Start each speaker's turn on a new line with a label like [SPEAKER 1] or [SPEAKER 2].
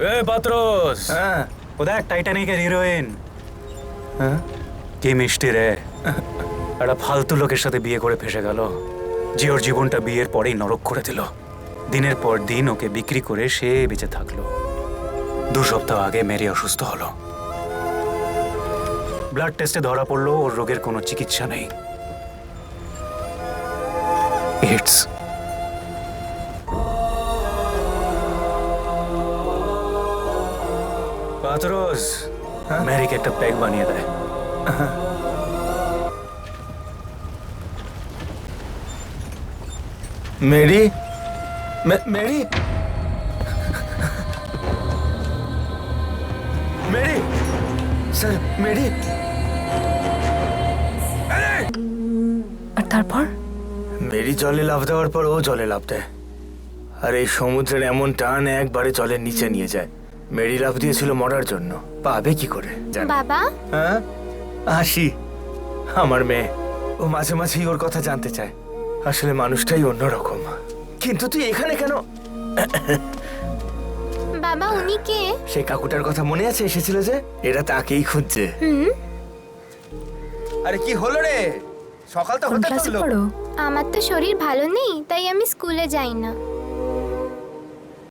[SPEAKER 1] এ পাত্রস,
[SPEAKER 2] হ্যাঁ ও দেখ টাইটানিকের হিরোইন। হ্যাঁ কি মিষ্টি রে, একটা ফালতু লোকের সাথে বিয়ে করে ফেসে গেল, যে ওর জীবনটা বিয়ের পরেই নরক করে দিল। দিনের পর দিন ওকে বিক্রি করে সে বেঁচে থাকলো। 2 সপ্তাহ আগে মেরি অসুস্থ হলো। ব্লাড টেস্টে ধরা পড়লো ওর রোগের কোনো চিকিৎসা নেই, এইডস। পাত্রস, মেরিকে একটা প্যাক বানিয়ে দেয়।
[SPEAKER 3] মেরি, মেরি, মেরি, স্যার মেরি।
[SPEAKER 4] আর তারপর
[SPEAKER 3] মেরি জলে লাফ দেওয়ার পর ও জলে লাফ দেয়, আর এই সমুদ্রের এমন টান একবারে জলের নিচে নিয়ে যায়। মেরি লাফ দিয়েছিল মরার জন্য, পাবে কি করে জানি।
[SPEAKER 5] বাবা,
[SPEAKER 3] হ্যাঁ আসি, আমার মেয়ে। ও মাঝে মাঝেই ওর কথা জানতে চায়। আসলে মানুষটাই অন্যরকম। কিন্তু তুই এখানে কেন?
[SPEAKER 5] বাবা উনি কে?
[SPEAKER 3] সেই কাকুটার কথা মনে আছে, এসেছিল যে? এরা তাকেই খুঁজছে।
[SPEAKER 6] আরে কি হলো রে? সকাল তো
[SPEAKER 4] কোন
[SPEAKER 6] হতে
[SPEAKER 4] ক্লাসে
[SPEAKER 6] চললো।
[SPEAKER 4] পড়ো?
[SPEAKER 5] আমার তো শরীর ভালো নেই, তাই আমি স্কুলে যাই না।